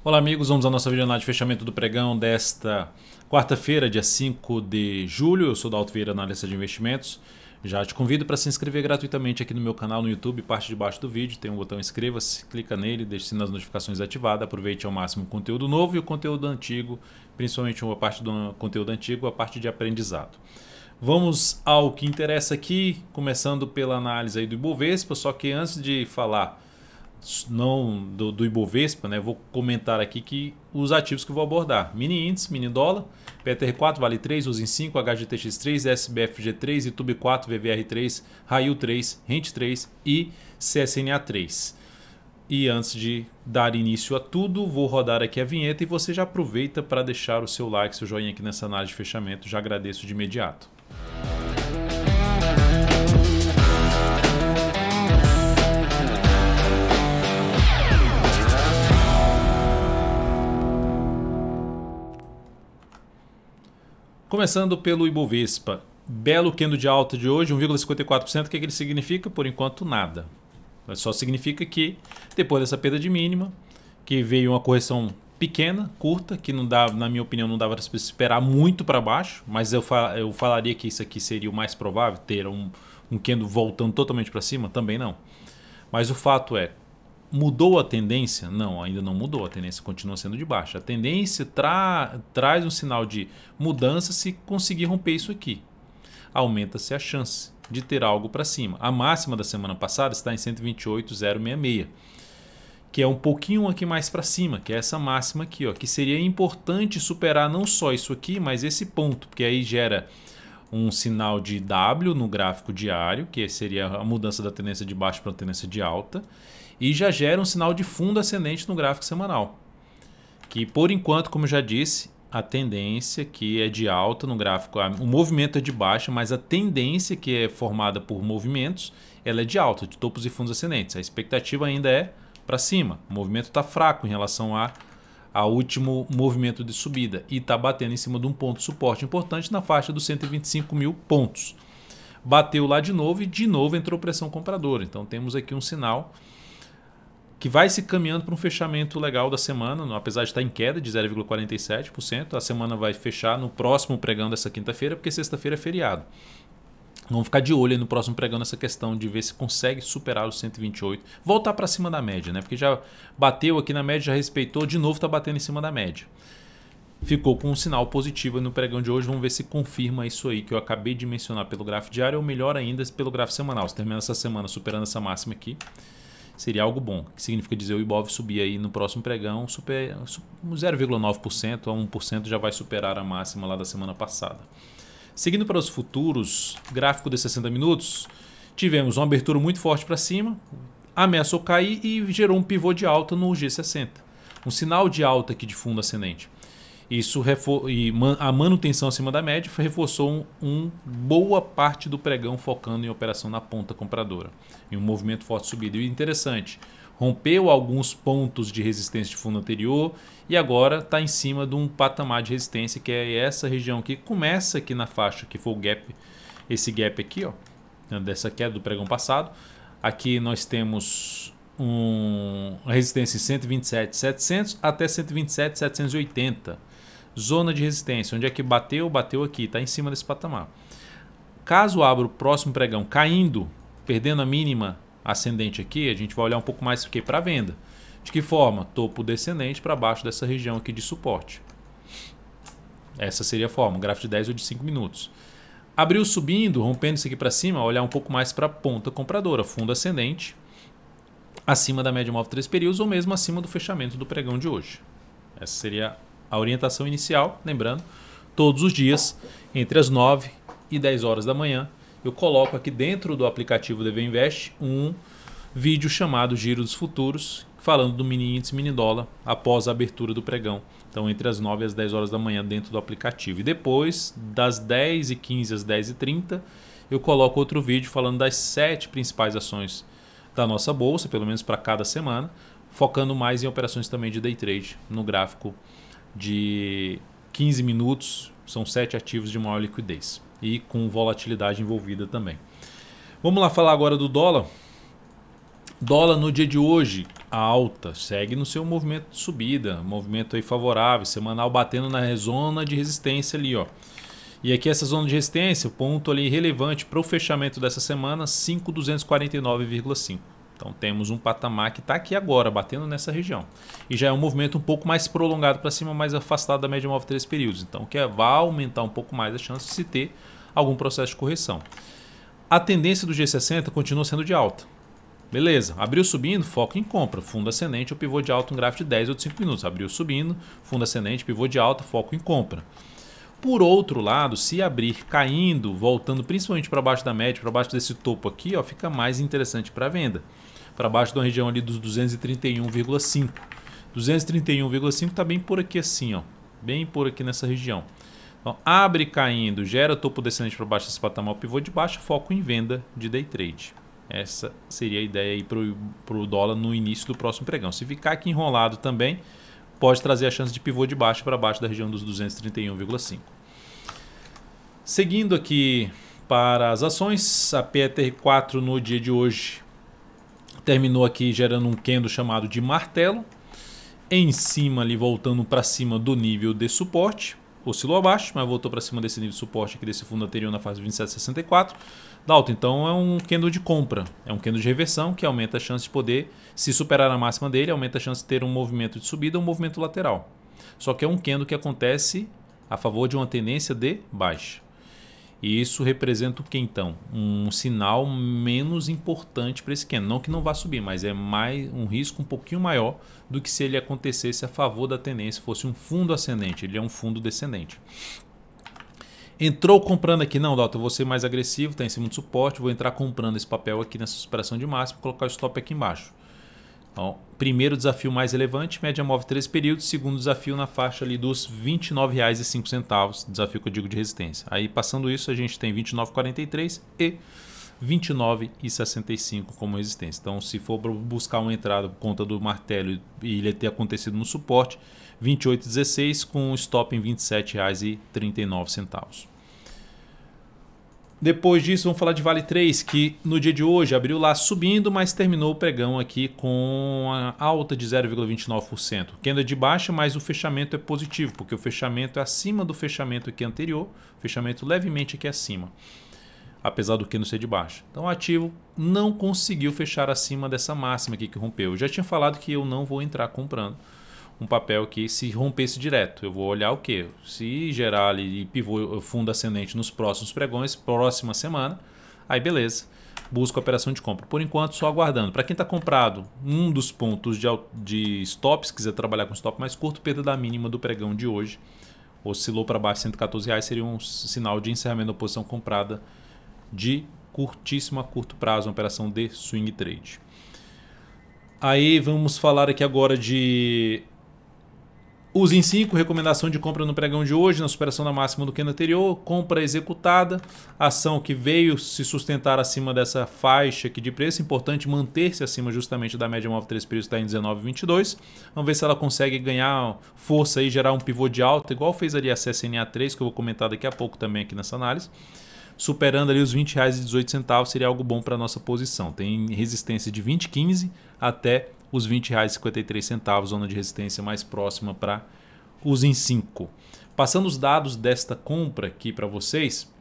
Olá amigos, vamos à nossa videoanálise de fechamento do pregão desta quarta-feira, dia 5 de julho. Eu sou o Dalto Vieira, analista de investimentos. Já te convido para se inscrever gratuitamente aqui no meu canal no YouTube, parte de baixo do vídeo tem um botão inscreva-se, clica nele, deixe o sino das notificações ativado, aproveite ao máximo o conteúdo novo e o conteúdo antigo, principalmente a parte do conteúdo antigo, a parte de aprendizado. Vamos ao que interessa aqui, começando pela análise aí do Ibovespa, só que antes de falar não do Ibovespa, né? Vou comentar aqui que os ativos que eu vou abordar: mini índice, mini dólar, PTR4, Vale 3, USIN 5, HGTX3, SBFG3, YouTube 4, VVR3, Rail 3, Rent 3 e CSNA3. E antes de dar início a tudo, vou rodar aqui a vinheta e você já aproveita para deixar o seu like, seu joinha aqui nessa análise de fechamento, já agradeço de imediato. Começando pelo Ibovespa, belo candle de alta de hoje, 1,54%, o que ele significa? Por enquanto nada. Só significa que depois dessa perda de mínima, que veio uma correção pequena, curta, que não dá, na minha opinião não dava para esperar muito para baixo, mas eu falaria que isso aqui seria o mais provável, ter um candle voltando totalmente para cima, também não. Mas o fato é, mudou a tendência? Não, ainda não mudou. A tendência continua sendo de baixa. A tendência traz um sinal de mudança se conseguir romper isso aqui. Aumenta-se a chance de ter algo para cima. A máxima da semana passada está em 128,066, que é um pouquinho aqui mais para cima, que é essa máxima aqui, ó, que seria importante superar não só isso aqui, mas esse ponto, porque aí gera um sinal de W no gráfico diário, que seria a mudança da tendência de baixa para a tendência de alta, e já gera um sinal de fundo ascendente no gráfico semanal, que por enquanto, como eu já disse, a tendência que é de alta no gráfico, o movimento é de baixa, mas a tendência que é formada por movimentos, ela é de alta, de topos e fundos ascendentes. A expectativa ainda é para cima, o movimento está fraco em relação ao último movimento de subida e está batendo em cima de um ponto de suporte importante na faixa dos 125 mil pontos. Bateu lá de novo e de novo entrou pressão compradora, então temos aqui um sinal que vai se caminhando para um fechamento legal da semana, apesar de estar em queda de 0,47%. A semana vai fechar no próximo pregão dessa quinta-feira, porque sexta-feira é feriado. Vamos ficar de olho aí no próximo pregão nessa questão de ver se consegue superar os 128, voltar para cima da média, né? Porque já bateu aqui na média, já respeitou, de novo está batendo em cima da média. Ficou com um sinal positivo no pregão de hoje, vamos ver se confirma isso aí que eu acabei de mencionar pelo gráfico diário, ou melhor ainda pelo gráfico semanal. Se terminar essa semana superando essa máxima aqui, seria algo bom, que significa dizer o Ibov subir aí no próximo pregão, 0,9% a 1% já vai superar a máxima lá da semana passada. Seguindo para os futuros, gráfico de 60 minutos, tivemos uma abertura muito forte para cima, ameaçou cair e gerou um pivô de alta no G60. Um sinal de alta aqui de fundo ascendente. Isso a manutenção acima da média reforçou boa parte do pregão focando em operação na ponta compradora, em um movimento forte de subida. E interessante, rompeu alguns pontos de resistência de fundo anterior e agora está em cima de um patamar de resistência que é essa região que começa aqui na faixa, que foi o gap, esse gap aqui, ó, dessa queda do pregão passado. Aqui nós temos a resistência em 127.700 até 127.780. Zona de resistência, onde é que bateu aqui, está em cima desse patamar. Caso abra o próximo pregão caindo, perdendo a mínima ascendente aqui, a gente vai olhar um pouco mais para a venda. De que forma? Topo descendente para baixo dessa região aqui de suporte. Essa seria a forma, gráfico de 10 ou de 5 minutos. Abriu subindo, rompendo isso aqui para cima, olhar um pouco mais para a ponta compradora, fundo ascendente, acima da média móvel 3 períodos ou mesmo acima do fechamento do pregão de hoje. Essa seria a orientação inicial, lembrando, todos os dias, entre as 9 e 10 horas da manhã, eu coloco aqui dentro do aplicativo DV Invest um vídeo chamado Giro dos Futuros, falando do mini índice, mini dólar, após a abertura do pregão. Então, entre as 9 e as 10 horas da manhã dentro do aplicativo. E depois, das 10h15 às 10h30, eu coloco outro vídeo falando das 7 principais ações da nossa bolsa, pelo menos para cada semana, focando mais em operações também de day trade, no gráfico de 15 minutos, são 7 ativos de maior liquidez e com volatilidade envolvida também. Vamos lá falar agora do dólar. Dólar no dia de hoje alta, segue no seu movimento de subida, movimento aí favorável, semanal batendo na zona de resistência ali, ó. E aqui essa zona de resistência, o ponto ali relevante para o fechamento dessa semana, 5.249,5. Então temos um patamar que está aqui agora, batendo nessa região. E já é um movimento um pouco mais prolongado para cima, mais afastado da média móvel 3 períodos. Então que vai aumentar um pouco mais a chance de se ter algum processo de correção. A tendência do G60 continua sendo de alta. Beleza, abriu subindo, foco em compra, fundo ascendente ou pivô de alta, um gráfico de 10 ou de 5 minutos. Abriu subindo, fundo ascendente, pivô de alta, foco em compra. Por outro lado, se abrir caindo, voltando principalmente para baixo da média, para baixo desse topo aqui, ó, fica mais interessante para venda. Para baixo da região ali dos 231,5. 231,5 está bem por aqui assim, ó, bem por aqui nessa região. Então, abre caindo, gera topo descendente para baixo desse patamar, pivô de baixo, foco em venda de day trade. Essa seria a ideia aí para o dólar no início do próximo pregão. Se ficar aqui enrolado também, pode trazer a chance de pivô de baixo para baixo da região dos 231,5. Seguindo aqui para as ações, a PETR4 no dia de hoje terminou aqui gerando um candle chamado de martelo, em cima ali voltando para cima do nível de suporte, oscilou abaixo, mas voltou para cima desse nível de suporte aqui desse fundo anterior na fase 27,64. Dalton, então é um candle de compra, é um candle de reversão que aumenta a chance de poder, se superar a máxima dele, aumenta a chance de ter um movimento de subida ou um movimento lateral. Só que é um candle que acontece a favor de uma tendência de baixa. E isso representa o que então? Um sinal menos importante para esse candle. Não que não vá subir, mas é mais um risco um pouquinho maior do que se ele acontecesse a favor da tendência, fosse um fundo ascendente. Ele é um fundo descendente. Entrou comprando aqui, não, Dalton, eu vou ser mais agressivo, está em cima do suporte, vou entrar comprando esse papel aqui nessa superação de máximo, colocar o stop aqui embaixo. Então, primeiro desafio mais relevante, média móvel 13 períodos, segundo desafio na faixa ali dos R$ 29,05, desafio que eu digo de resistência. Aí passando isso a gente tem 29,43 e 29,65 como resistência. Então se for buscar uma entrada por conta do martelo e ele ter acontecido no suporte, 28,16 com um stop em R$ 27,39. Depois disso, vamos falar de Vale 3, que no dia de hoje abriu lá subindo, mas terminou o pregão aqui com a alta de 0,29%. Candle é de baixa, mas o fechamento é positivo, porque o fechamento é acima do fechamento aqui anterior, fechamento levemente aqui acima, apesar do candle ser de baixa. Então o ativo não conseguiu fechar acima dessa máxima aqui que rompeu. Eu já tinha falado que eu não vou entrar comprando um papel que se rompesse direto. Eu vou olhar o que? Se gerar ali pivô fundo ascendente nos próximos pregões, próxima semana, aí beleza, busco a operação de compra. Por enquanto só aguardando. Para quem está comprado, um dos pontos de stop, se quiser trabalhar com stop mais curto, perda da mínima do pregão de hoje, oscilou para baixo R$ 114, seria um sinal de encerramento da posição comprada de curtíssimo a curto prazo, uma operação de swing trade. Aí vamos falar aqui agora de Use em 5, recomendação de compra no pregão de hoje, na superação da máxima do candle anterior, compra executada, ação que veio se sustentar acima dessa faixa aqui de preço, importante manter-se acima justamente da média móvel 3 períodos, está em 19,22. Vamos ver se ela consegue ganhar força e gerar um pivô de alta, igual fez ali a CSNA3, que eu vou comentar daqui a pouco também aqui nessa análise. Superando ali os R$ 20,18 seria algo bom para a nossa posição. Tem resistência de 20,15 até os R$ 20,53, zona de resistência mais próxima para os em 5. Passando os dados desta compra aqui para vocês,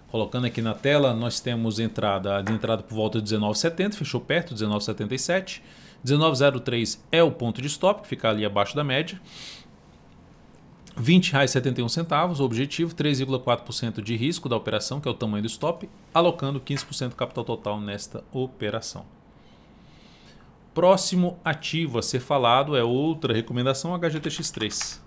colocando aqui na tela, nós temos entrada por volta de 19,70, fechou perto, 19,77. 19,03 é o ponto de stop, que fica ali abaixo da média. R$ 20,71, o objetivo, 3,4% de risco da operação, que é o tamanho do stop, alocando 15% do capital total nesta operação. Próximo ativo a ser falado é outra recomendação, HGTX3.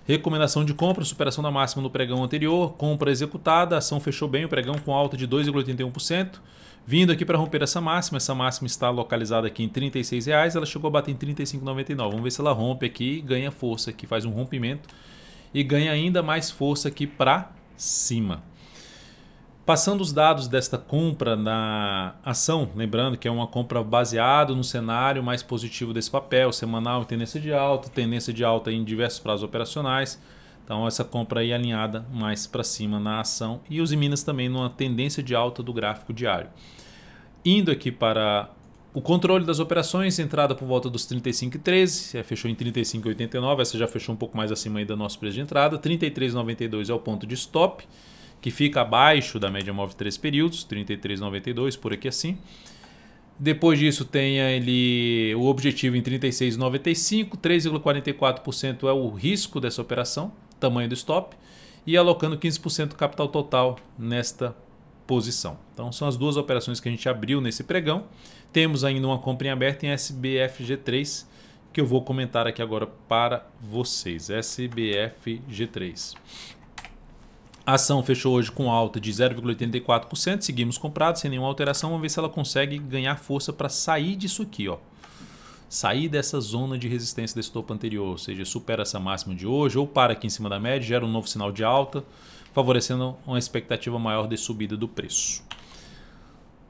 Recomendação de compra, superação da máxima no pregão anterior, compra executada, a ação fechou bem, o pregão com alta de 2,81%. Vindo aqui para romper essa máxima está localizada aqui em R$ 36,00, ela chegou a bater em R$ 35,99. Vamos ver se ela rompe aqui, ganha força aqui, faz um rompimento e ganha ainda mais força aqui para cima. Passando os dados desta compra na ação, lembrando que é uma compra baseada no cenário mais positivo desse papel, semanal, tendência de alta em diversos prazos operacionais. Então essa compra aí alinhada mais para cima na ação e os Minas também numa tendência de alta do gráfico diário. Indo aqui para O controle das operações, entrada por volta dos 35,13, fechou em 35,89, essa já fechou um pouco mais acima aí do nosso preço de entrada. 33,92 é o ponto de stop, que fica abaixo da média móvel de 3 períodos, 33,92, por aqui assim. Depois disso tem ele, o objetivo em 36,95, 3,44% é o risco dessa operação, tamanho do stop, e alocando 15% do capital total nesta posição. Então são as duas operações que a gente abriu nesse pregão. Temos ainda uma compra em aberto em SBFG3, que eu vou comentar aqui agora para vocês. SBFG3. A ação fechou hoje com alta de 0,84%, seguimos comprados sem nenhuma alteração, vamos ver se ela consegue ganhar força para sair disso aqui, ó. Sair dessa zona de resistência desse topo anterior, ou seja, supera essa máxima de hoje ou para aqui em cima da média, gera um novo sinal de alta, favorecendo uma expectativa maior de subida do preço.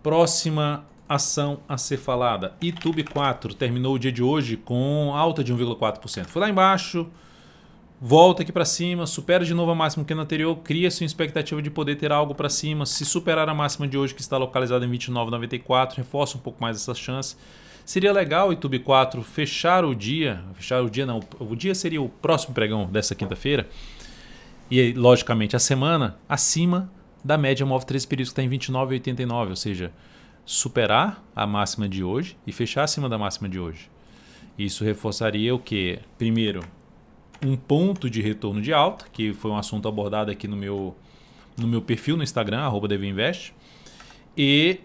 Próxima ação a ser falada, Itube 4, terminou o dia de hoje com alta de 1,4%. Foi lá embaixo, volta aqui para cima, supera de novo a máxima que no anterior, cria-se uma expectativa de poder ter algo para cima. Se superar a máxima de hoje, que está localizada em 29,94, reforça um pouco mais essa chance. Seria legal o Itube 4 fechar o dia não, o dia seria o próximo pregão dessa quinta-feira, e logicamente a semana acima da média móvel 13 períodos que está em 29,89, ou seja, superar a máxima de hoje e fechar acima da máxima de hoje. Isso reforçaria o que? Primeiro, um ponto de retorno de alta, que foi um assunto abordado aqui no meu perfil no Instagram, @dvinvest, e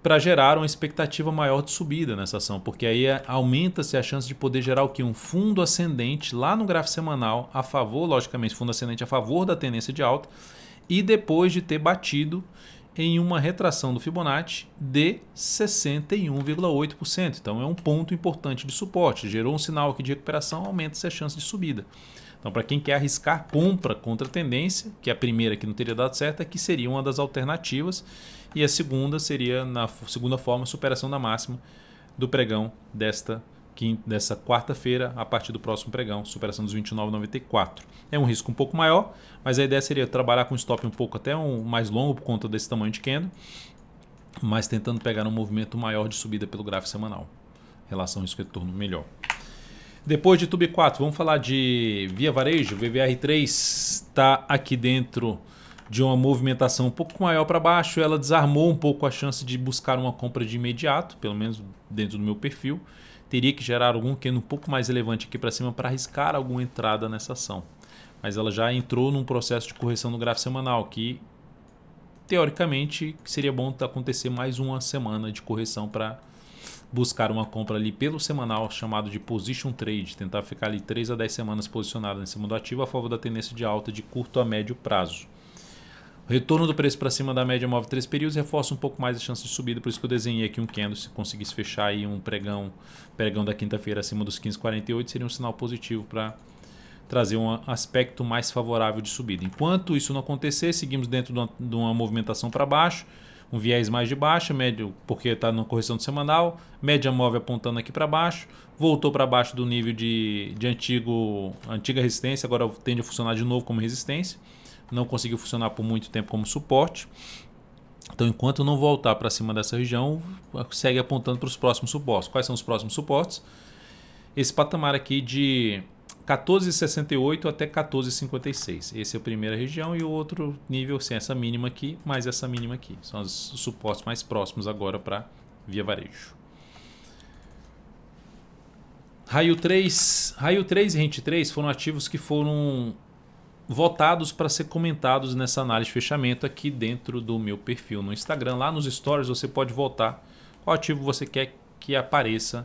para gerar uma expectativa maior de subida nessa ação, porque aí aumenta-se a chance de poder gerar o que? Um fundo ascendente lá no gráfico semanal a favor, logicamente, fundo ascendente a favor da tendência de alta, e depois de ter batido em uma retração do Fibonacci de 61,8%. Então é um ponto importante de suporte. Gerou um sinal aqui de recuperação, aumenta-se a chance de subida. Então, para quem quer arriscar compra contra a tendência, que é a primeira que não teria dado certo, que seria uma das alternativas, e a segunda seria, na segunda forma, superação da máxima do pregão dessa quarta-feira, a partir do próximo pregão, superação dos 29,94. É um risco um pouco maior, mas a ideia seria trabalhar com stop um pouco até mais longo por conta desse tamanho de candle, mas tentando pegar um movimento maior de subida pelo gráfico semanal. Relação risco-retorno melhor. Depois de Itube 4, vamos falar de Via Varejo. VVR3 está aqui dentro de uma movimentação um pouco maior para baixo. Ela desarmou um pouco a chance de buscar uma compra de imediato, pelo menos dentro do meu perfil. Teria que gerar algum candle um pouco mais relevante aqui para cima para arriscar alguma entrada nessa ação. Mas ela já entrou num processo de correção no gráfico semanal, que teoricamente seria bom acontecer mais uma semana de correção para buscar uma compra ali pelo semanal, chamado de position trade, tentar ficar ali 3 a 10 semanas posicionado em cima do ativo a favor da tendência de alta de curto a médio prazo. O retorno do preço para cima da média móvel 3 períodos reforça um pouco mais a chance de subida, por isso que eu desenhei aqui um candle. Se conseguisse fechar aí um pregão da quinta-feira acima dos 15,48, seria um sinal positivo para trazer um aspecto mais favorável de subida. Enquanto isso não acontecer, seguimos dentro de uma movimentação para baixo, um viés mais de baixa, médio porque está na correção do semanal, média móvel apontando aqui para baixo, voltou para baixo do nível de antiga resistência, agora tende a funcionar de novo como resistência, não conseguiu funcionar por muito tempo como suporte. Então, enquanto não voltar para cima dessa região, segue apontando para os próximos suportes. Quais são os próximos suportes? Esse patamar aqui de 14,68 até 14,56. Esse é a primeira região, e o outro nível, sem essa mínima aqui, mais essa mínima aqui. São os suportes mais próximos agora para Via Varejo. Raio 3 e Rente 3 foram ativos que foram votados para ser comentados nessa análise de fechamento aqui dentro do meu perfil no Instagram. Lá nos stories você pode votar qual ativo você quer que apareça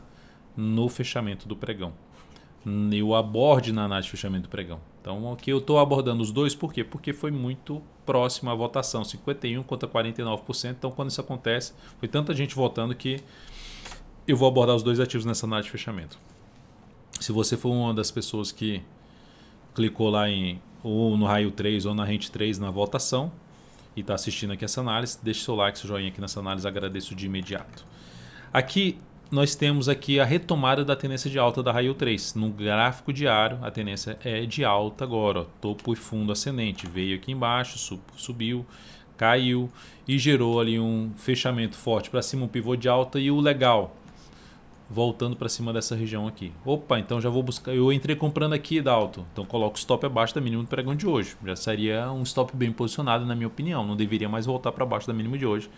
no fechamento do pregão. Eu aborde na análise de fechamento do pregão. Então aqui eu estou abordando os dois, por quê? Porque foi muito próximo a votação, 51% contra 49%. Então quando isso acontece, foi tanta gente votando que eu vou abordar os dois ativos nessa análise de fechamento. Se você for uma das pessoas que clicou lá ou no Raio 3 ou na Rente 3 na votação e está assistindo aqui essa análise, deixe seu like, seu joinha aqui nessa análise, agradeço de imediato. Aqui nós temos aqui a retomada da tendência de alta da Raio 3. No gráfico diário, a tendência é de alta agora, ó, topo e fundo ascendente. Veio aqui embaixo, subiu, caiu e gerou ali um fechamento forte para cima, um pivô de alta e o legal voltando para cima dessa região aqui. Opa, então já vou buscar, eu entrei comprando aqui da alto, então coloco o stop abaixo da mínima do pregão de hoje. Já seria um stop bem posicionado na minha opinião, não deveria mais voltar para baixo da mínima de hoje.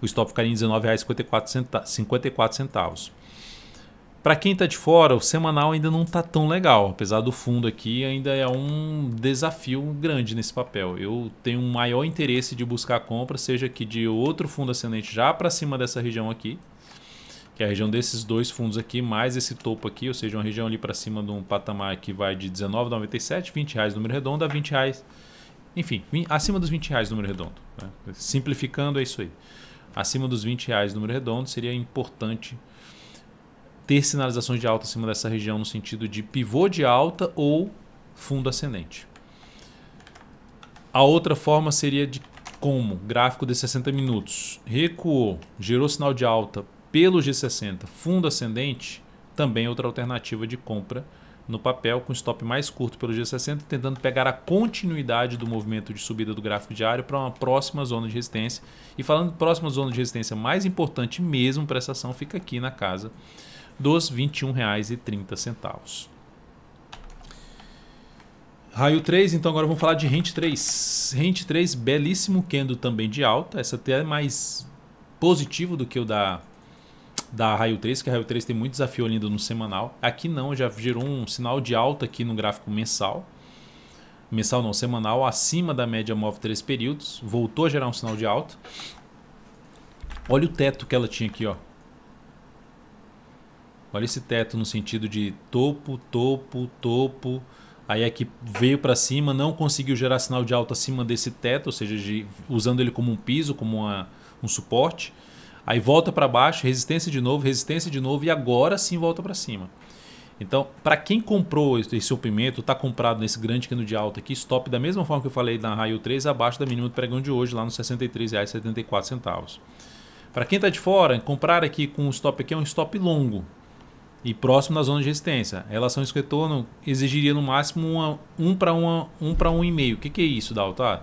O stop ficaria em R$19,54. Para quem está de fora, o semanal ainda não está tão legal, apesar do fundo aqui ainda é um desafio grande nesse papel. Eu tenho um maior interesse de buscar a compra, seja aqui de outro fundo ascendente já para cima dessa região aqui, que é a região desses dois fundos aqui, mais esse topo aqui, ou seja, uma região ali para cima de um patamar que vai de R$19,97, R$20 número redondo, a R$20, enfim, acima dos R$20 número redondo. Né? Simplificando, é isso aí. Acima dos R$20 número redondo seria importante ter sinalizações de alta acima dessa região no sentido de pivô de alta ou fundo ascendente. A outra forma seria de como gráfico de 60 minutos recuou, gerou sinal de alta pelo G60, fundo ascendente, também outra alternativa de compra no papel com stop mais curto pelo G60, tentando pegar a continuidade do movimento de subida do gráfico diário para uma próxima zona de resistência. E falando de próxima zona de resistência mais importante mesmo para essa ação, fica aqui na casa dos R$21,30. Raio 3, então agora vamos falar de Rente 3. Rente 3, belíssimo candle também de alta, essa até é mais positivo do que o da Raio 3, que a Raio 3 tem muito desafio ainda no semanal. Aqui não, já gerou um sinal de alta aqui no gráfico mensal. Mensal não, semanal, acima da média móvel 3 períodos. Voltou a gerar um sinal de alta. Olha o teto que ela tinha aqui, ó. Olha esse teto no sentido de topo, topo, topo. Aí aqui veio para cima, não conseguiu gerar sinal de alta acima desse teto, ou seja, usando ele como um piso, como um suporte. Aí volta para baixo, resistência de novo e agora sim volta para cima. Então, para quem comprou esse rompimento, está comprado nesse grande candle de alta aqui, stop da mesma forma que eu falei na Raio 3, abaixo da mínima do pregão de hoje, lá nos R$63,74. Para quem está de fora, comprar aqui com um stop aqui é um stop longo e próximo da zona de resistência. A relação risco-retorno exigiria no máximo 1 para 1,5. O que é isso, Dalton?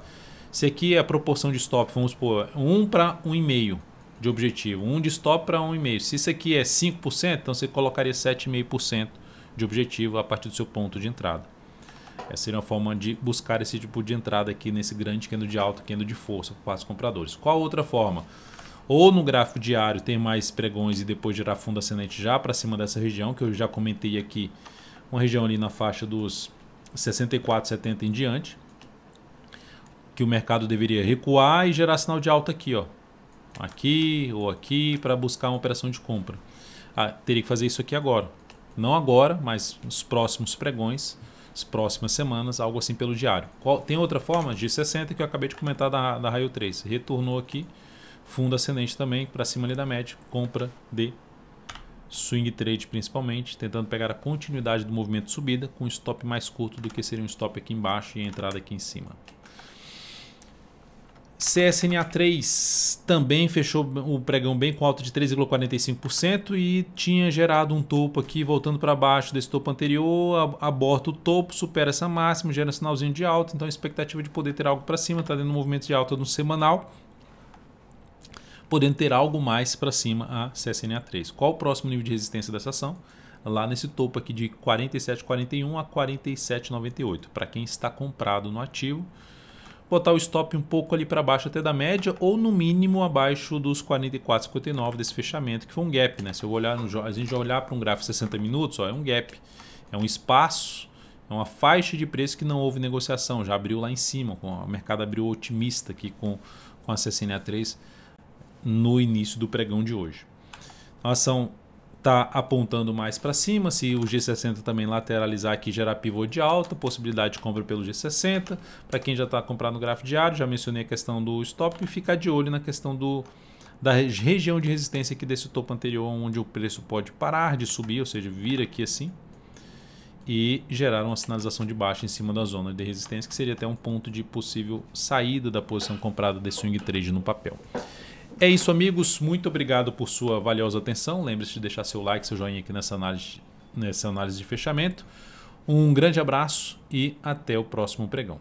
Se aqui é a proporção de stop, vamos supor, 1 para 1,5. de objetivo, 1 de stop para 1,5. Se isso aqui é 5%, então você colocaria 7,5% de objetivo a partir do seu ponto de entrada. Essa seria uma forma de buscar esse tipo de entrada aqui nesse grande candle de alta, candle de força para os compradores. Qual outra forma? Ou no gráfico diário tem mais pregões e depois gerar fundo ascendente já para cima dessa região, que eu já comentei aqui, uma região ali na faixa dos 64,70 em diante, que o mercado deveria recuar e gerar sinal de alta aqui, ó. Aqui ou aqui para buscar uma operação de compra. Teria que fazer isso aqui agora. Não agora, mas nos próximos pregões, as próximas semanas, algo assim pelo diário. Tem outra forma? G60 que eu acabei de comentar da Raio 3. Retornou aqui, fundo ascendente também, para cima ali da média. Compra de swing trade principalmente, tentando pegar a continuidade do movimento de subida com um stop mais curto do que seria um stop aqui embaixo e a entrada aqui em cima. CSNA3 também fechou o pregão bem com alta de 3,45% e tinha gerado um topo aqui voltando para baixo desse topo anterior, aborta o topo, supera essa máxima, gera um sinalzinho de alta, então a expectativa de poder ter algo para cima, está dando um movimento de alta no semanal, podendo ter algo mais para cima a CSNA3. Qual o próximo nível de resistência dessa ação? Lá nesse topo aqui de 47,41 a 47,98, para quem está comprado no ativo. Botar o stop um pouco ali para baixo até da média ou no mínimo abaixo dos 44,59 desse fechamento, que foi um gap, né? Se eu olhar a gente olhar para um gráfico de 60 minutos, ó, é um gap, é um espaço, é uma faixa de preço que não houve negociação, já abriu lá em cima, o mercado abriu otimista aqui com a CSNA3 no início do pregão de hoje. A ação está apontando mais para cima, se o G60 também lateralizar aqui, gerar pivô de alta, possibilidade de compra pelo G60, para quem já está comprando no gráfico diário, já mencionei a questão do stop e ficar de olho na questão da região de resistência aqui desse topo anterior, onde o preço pode parar de subir, ou seja, vir aqui assim, e gerar uma sinalização de baixa em cima da zona de resistência, que seria até um ponto de possível saída da posição comprada de swing trade no papel. É isso, amigos. Muito obrigado por sua valiosa atenção. Lembre-se de deixar seu like, seu joinha aqui nessa análise de fechamento. Um grande abraço e até o próximo pregão.